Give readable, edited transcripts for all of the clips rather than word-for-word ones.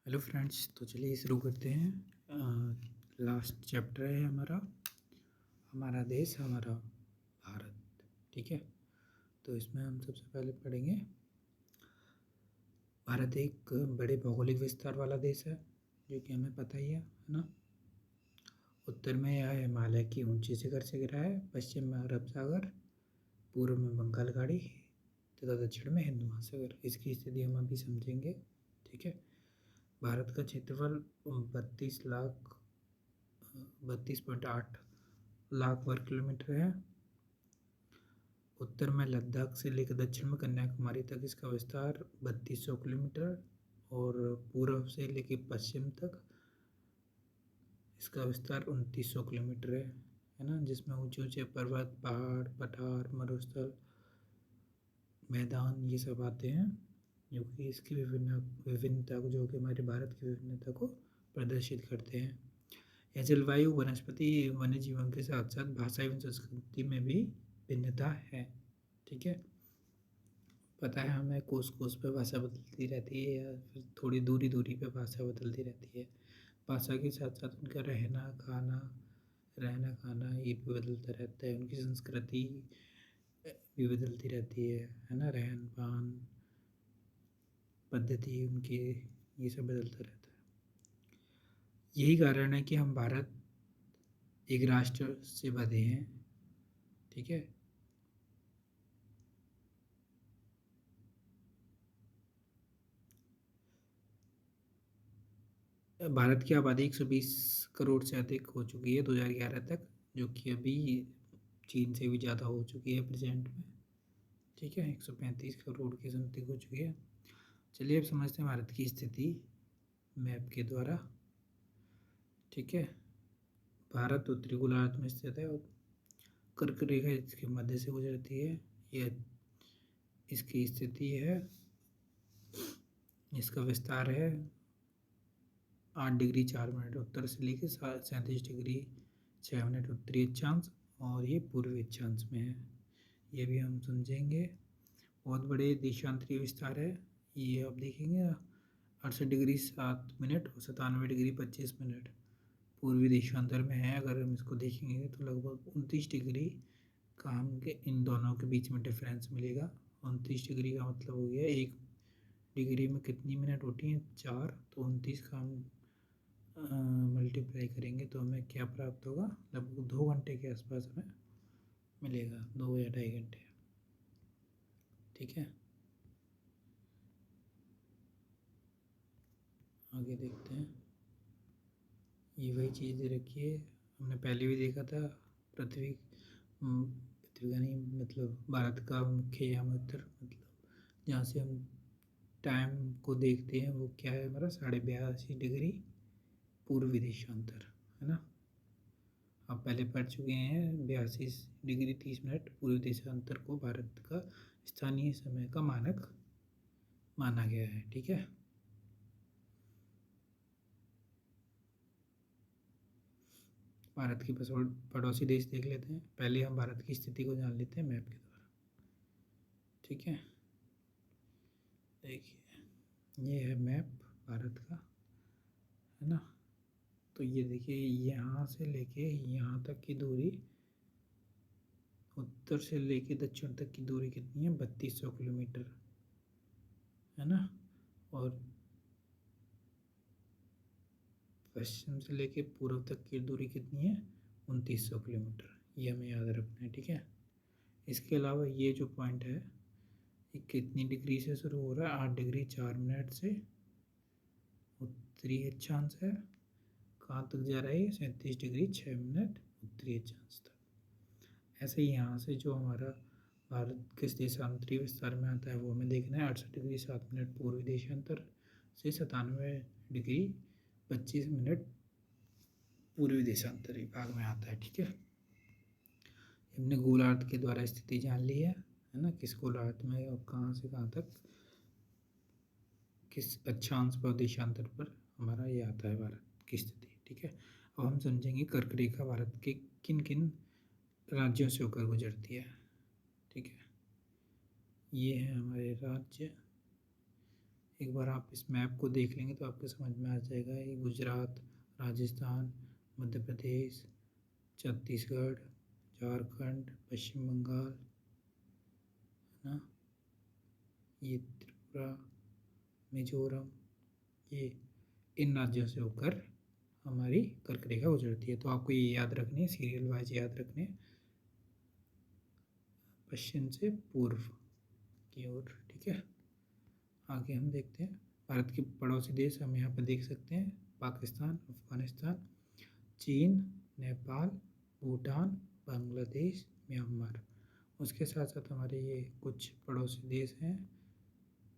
Hello friends, तो चलिए शुरू करते हैं। लास्ट चैप्टर है हमारा हमारा देश हमारा भारत। ठीक है, तो इसमें हम सबसे पहले पढ़ेंगे। भारत एक बड़े भौगोलिक विस्तार वाला देश है, जो कि हमें पता ही है ना। उत्तर में यह हिमालय की ऊंची शिखर से घिरा है, पश्चिम में अरब सागर, पूर्व में बंगाल खाड़ी तथा दक्षिण में हिंद महासागर। इसकी स्थिति हम अभी समझेंगे। ठीक है, भारत का क्षेत्रफल 32.8 लाख वर्ग किलोमीटर है। उत्तर में लद्दाख से लेकर दक्षिण में कन्याकुमारी तक इसका विस्तार 3200 किलोमीटर और पूर्व से लेकर पश्चिम तक इसका विस्तार 2900 किलोमीटर है ना, जिसमें ऊंचे ऊंचे पर्वत, पहाड़, पठार, मरुस्थल, मैदान ये सब आते हैं, जो कि इसकी विभिन्नता को, जो कि हमारे भारत की विभिन्नता को प्रदर्शित करते हैं। यह जलवायु, वनस्पति, वन्य जीवन के साथ साथ भाषा एवं संस्कृति में भी भिन्नता है। ठीक है, पता है हमें, कोस कोस पे भाषा बदलती रहती है या फिर थोड़ी दूरी दूरी पे भाषा बदलती रहती है। भाषा के साथ साथ उनका रहना खाना ये भी बदलता रहता है। उनकी संस्कृति भी बदलती रहती है ना। रहन पान पद्धति उनकी ये सब बदलता रहता है। यही कारण है कि हम भारत एक राष्ट्र से बंधे हैं। ठीक है, भारत की आबादी 120 करोड़ से अधिक हो चुकी है 2011 तक, जो कि अभी चीन से भी ज़्यादा हो चुकी है प्रेजेंट में। ठीक है, 135 करोड़ की समथिंग हो चुकी है। चलिए अब समझते हैं भारत की स्थिति मैप के द्वारा। ठीक है, भारत उत्तरी गोलार्ध में स्थित है और कर्क रेखा इसके मध्य से गुजरती है। यह इसकी स्थिति है, इसका विस्तार है 8 डिग्री 4 मिनट उत्तर से लेकर 37 डिग्री 6 मिनट उत्तरी अक्षांश, और ये पूर्वी अक्षांश में है। ये भी हम समझेंगे। बहुत बड़े देशांतरीय विस्तार है। ये आप देखेंगे 68 डिग्री 7 मिनट और 97 डिग्री 25 मिनट पूर्वी देशांतर में है। अगर हम इसको देखेंगे तो लगभग 29 डिग्री का हमके इन दोनों के बीच में डिफरेंस मिलेगा। 29 डिग्री का मतलब हो गया, एक डिग्री में कितनी मिनट होती हैं? 4। तो 29 का हम मल्टीप्लाई करेंगे तो हमें क्या प्राप्त होगा? लगभग 2 घंटे के आसपास हमें मिलेगा, 2 या 2.5 घंटे। ठीक है, आगे देखते हैं। ये वही चीज़ दे रखी है, हमने पहले भी देखा था। पृथ्वी पृथ्वी का नहीं, मतलब भारत का मुख्य याम उत्तर, मतलब जहाँ से हम टाइम को देखते हैं, वो क्या है हमारा? 82.5 डिग्री पूर्वी देशांतर, है ना। आप पहले पढ़ चुके हैं 82 डिग्री 30 मिनट पूर्वी देशांतर को भारत का स्थानीय समय का मानक माना गया है। ठीक है, भारत के पड़ोसी देश देख लेते हैं। पहले हम भारत की स्थिति को जान लेते हैं मैप के द्वारा। ठीक है, देखिए ये है मैप भारत का, है ना। तो ये देखिए, यहाँ से लेके यहाँ तक की दूरी, उत्तर से लेके दक्षिण तक की दूरी कितनी है? 3200 किलोमीटर, है ना। और पश्चिम से लेके पूर्व तक की दूरी कितनी है? 2900 किलोमीटर। ये हमें याद रखना है। ठीक है, इसके अलावा ये जो पॉइंट है, ये कितनी डिग्री से शुरू हो रहा है? 8 डिग्री 4 मिनट से उत्तरी अक्षांश है। कहाँ तक जा रहा है? 37 डिग्री 6 मिनट उत्तरी अक्षांश तक। ऐसे ही यहाँ से जो हमारा भारत किस देशांतरीय विस्तार में आता है वो हमें देखना है। 68 डिग्री 7 मिनट पूर्वी देशांतर से 97 डिग्री 25 मिनट पूर्वी देशांतरी भाग में आता है। ठीक है, हमने गोलार्ध के द्वारा स्थिति जान ली है ना, किस गोलार्ध में और कहाँ से कहाँ तक किस अक्षांश पर देशांतर पर हमारा ये आता है भारत की स्थिति। ठीक है, अब हम समझेंगे कर्क रेखा भारत के किन किन राज्यों से होकर गुजरती है। ठीक है, ये है हमारे राज्य, एक बार आप इस मैप को देख लेंगे तो आपको समझ में आ जाएगा। ये गुजरात, राजस्थान, मध्य प्रदेश, छत्तीसगढ़, झारखंड, पश्चिम बंगाल, है ना, ये त्रिपुरा, मिजोरम, ये इन राज्यों से होकर हमारी कर्क रेखा गुजरती है। तो आपको ये याद रखनी है, सीरियल वाइज याद रखने, पश्चिम से पूर्व की ओर। ठीक है, आगे हम देखते हैं भारत के पड़ोसी देश। हम यहाँ पर देख सकते हैं पाकिस्तान, अफगानिस्तान, चीन, नेपाल, भूटान, बांग्लादेश, म्यांमार। उसके साथ साथ हमारे ये कुछ पड़ोसी देश हैं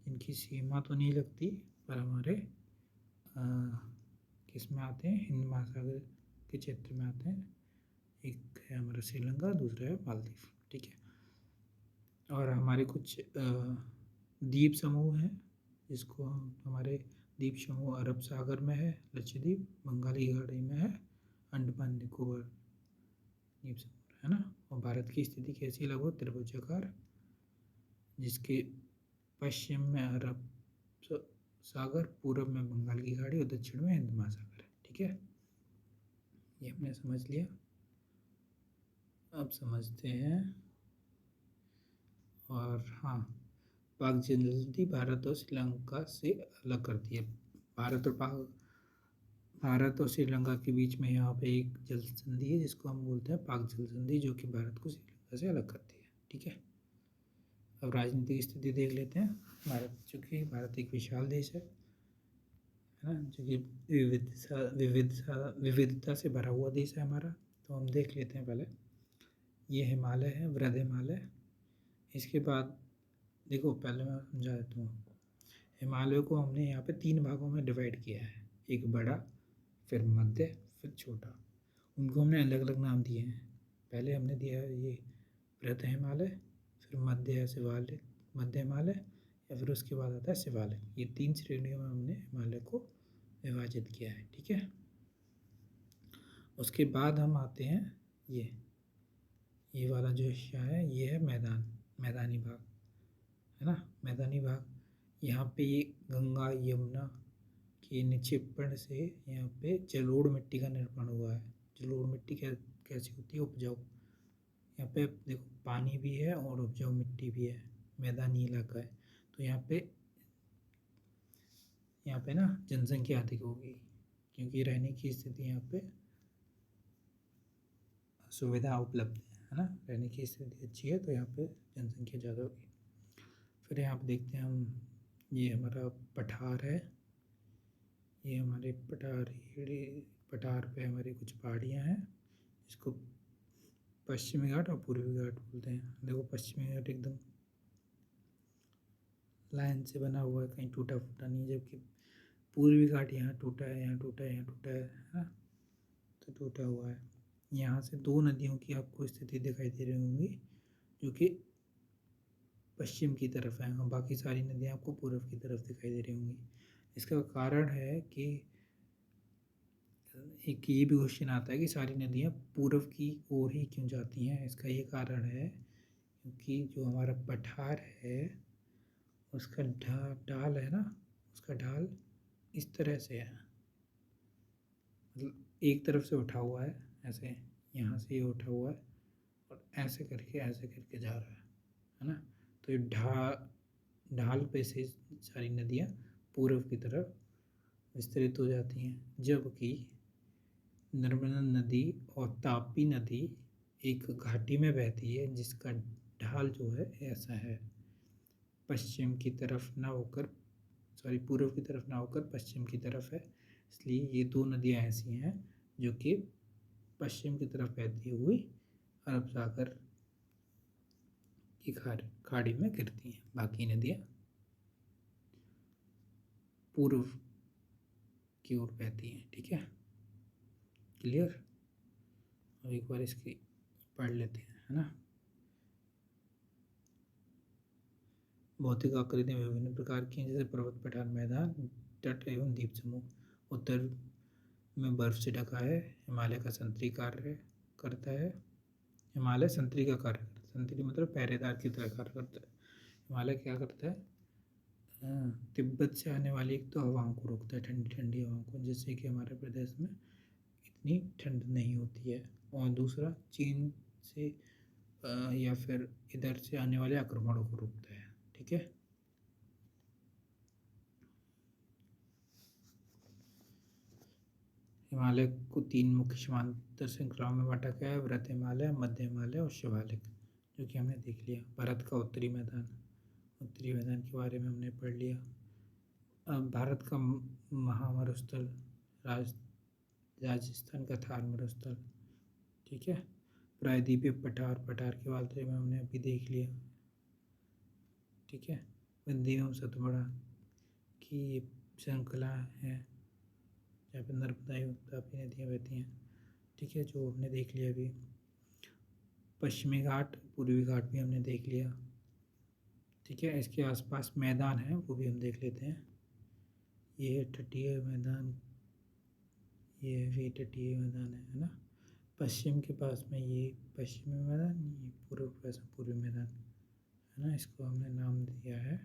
जिनकी सीमा तो नहीं लगती, पर हमारे किस में आते हैं, हिंद महासागर के क्षेत्र में आते हैं। एक है हमारा श्रीलंका, दूसरा है मालदीव। ठीक है, और हमारे कुछ द्वीप समूह हैं जिसको हम, हमारे द्वीप समूह अरब सागर में है लक्षद्वीप, बंगाली खाड़ी में है अंडमान निकोबार द्वीप समूह, है ना। और भारत की स्थिति कैसी है, लगभग त्रिभुजाकार, जिसके पश्चिम में अरब सागर, पूर्व में बंगाल की खाड़ी और दक्षिण में हिंद महासागर है। ठीक है, ये हमने समझ लिया। अब समझते हैं, और हाँ, पाक जलसंधि भारत और श्रीलंका से अलग करती है। भारत और श्रीलंका के बीच में यहाँ पे एक जल संधि है जिसको हम बोलते हैं पाक जल संधि, जो कि भारत को श्रीलंका से अलग करती है। ठीक है, अब राजनीतिक स्थिति देख लेते हैं। चूँकि भारत एक विशाल देश है ना, जो कि विविधता से भरा हुआ देश है हमारा। तो हम देख लेते हैं पहले, ये हिमालय है, वृहद हिमालय। इसके बाद देखो, पहले मैं समझा देता हूँ। हिमालय को हमने यहाँ पे 3 भागों में डिवाइड किया है, एक बड़ा, फिर मध्य, फिर छोटा। उनको हमने अलग अलग नाम दिए हैं। पहले हमने दिया है ये वृहद हिमालय, फिर मध्य हिमालय, या फिर उसके बाद आता है शिवालय। ये 3 श्रेणियों में हमने हिमालय को विभाजित किया है। ठीक है, उसके बाद हम आते हैं ये वाला जो हिस्सा है, ये है मैदानी भाग, है ना। मैदानी भाग, यहाँ पे ये गंगा यमुना के निक्षेपण से यहाँ पे जलोढ़ मिट्टी का निर्माण हुआ है। जलोढ़ मिट्टी कैसी होती है, उपजाऊ। यहाँ पे देखो पानी भी है और उपजाऊ मिट्टी भी है, मैदानी इलाका है। तो यहाँ पे ना जनसंख्या अधिक होगी, क्योंकि रहने की स्थिति यहाँ पे सुविधा उपलब्ध है ना, रहने की स्थिति अच्छी है, तो यहाँ पे जनसंख्या ज़्यादा होगी। फिर यहाँ पे देखते हैं हम, ये हमारा पठार है, ये हमारे पठार पे हमारी कुछ पहाड़ियाँ हैं जिसको पश्चिमी घाट और पूर्वी घाट बोलते हैं। देखो पश्चिमी घाट एकदम लाइन से बना हुआ है, कहीं टूटा फूटा नहीं, जबकि पूर्वी घाट यहाँ टूटा है, यहाँ टूटा है, यहाँ टूटा है ना, तो टूटा हुआ है। यहाँ से 2 नदियों की आपको स्थिति दिखाई दे रही होंगी जो कि पश्चिम की तरफ है, और बाकी सारी नदियाँ आपको पूर्व की तरफ दिखाई दे रही होंगी। इसका कारण है कि एक ये भी क्वेश्चन आता है कि सारी नदियाँ पूर्व की ओर ही क्यों जाती हैं। इसका ये कारण है क्योंकि जो हमारा पठार है उसका ढाल है ना, उसका ढाल इस तरह से है, मतलब एक तरफ से उठा हुआ है, ऐसे यहाँ से ये उठा हुआ है और ऐसे करके जा रहा है ना। तो ये ढाल पे से सारी नदियाँ पूर्व की तरफ विस्तरित हो जाती हैं, जबकि नर्मदा नदी और तापी नदी एक घाटी में बहती है जिसका ढाल जो है ऐसा है, पश्चिम की तरफ ना होकर, पूर्व की तरफ ना होकर पश्चिम की तरफ है। इसलिए ये 2 नदियाँ ऐसी हैं जो कि पश्चिम की तरफ बहती हुई अरब सागर की खाड़ी में गिरती हैं। बाकी नदियाँ पूर्व की ओर बहती हैं। ठीक है, क्लियर। और एक बार इसकी पढ़ लेते हैं, है ना। भौतिक आकृतियाँ विभिन्न प्रकार की हैं, जैसे पर्वत, पठार, मैदान, तट एवं द्वीप समूह। उत्तर में बर्फ से ढका है, हिमालय का संतरी कार्य करता है। हिमालय संतरी का कार्य करता है, संतरी मतलब पहरेदार की तरह कार्य करता है। हिमालय क्या करता है, तिब्बत से आने वाली एक तो हवाओं को रोकता है, ठंडी ठंडी हवाओं को, जिससे कि हमारे प्रदेश में इतनी ठंड नहीं होती है। और दूसरा चीन से या फिर इधर से आने वाले आक्रमणों को रोकता है। ठीक है। हिमालय को 3 मुख्य समांतर श्रृंखलाओं में बांटा गया है, वृहद हिमालय, मध्य हिमालय और शिवालिक, जो कि हमने देख लिया। भारत का उत्तरी मैदान के बारे में हमने पढ़ लिया। अब भारत का महामरुस्थल राजस्थान का थार मरुस्थल। ठीक है। प्रायद्वीपीय पठार के बारे में हमने अभी देख लिया। ठीक है। विंध्य एवं सतपुड़ा की श्रृंखला है, जहाँ पर नर्मदा एवं तापी नदियाँ बहती हैं। ठीक है, जो हमने देख लिया अभी। पश्चिमी घाट, पूर्वी घाट भी हमने देख लिया। ठीक है, इसके आसपास मैदान है, वो भी हम देख लेते हैं। ये है तटीय मैदान, ये भी तटीय मैदान है ना। पश्चिम के पास में ये पश्चिमी मैदान, ये पूर्व पास पूर्वी मैदान है ना। इसको हमने नाम दिया है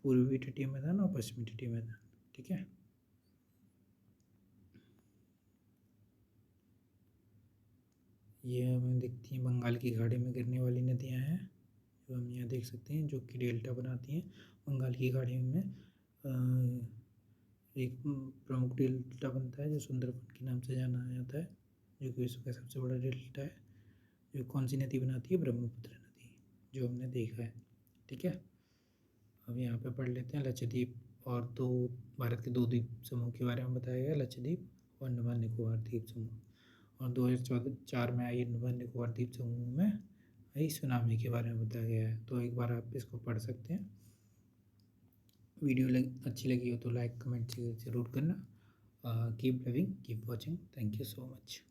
पूर्वी तटीय मैदान और पश्चिमी तटीय मैदान। ठीक है। ये हमें दिखती हैं बंगाल की खाड़ी में गिरने वाली नदियाँ हैं, जो हम यहाँ देख सकते हैं, जो कि डेल्टा बनाती हैं। बंगाल की खाड़ी में एक प्रमुख डेल्टा बनता है, जो सुंदरबन के नाम से जाना जाता है, जो कि विश्व का सबसे बड़ा डेल्टा है। जो कौन सी नदी बनाती है? ब्रह्मपुत्र नदी, जो हमने देखा है। ठीक है। अब यहाँ पे पढ़ लेते हैं लक्षद्वीप और भारत के 2 द्वीप समूह के बारे में बताया गया, लक्षद्वीप और अंडमान निकोबार द्वीप समूह। और 2004 में आई अंडमान निकोबार द्वीप समूह में आई सुनामी के बारे में बताया गया है। तो एक बार आप इसको पढ़ सकते हैं। वीडियो अच्छी लगी हो तो लाइक कमेंट ज़रूर करना। Keep loving, keep watching. Thank you so much.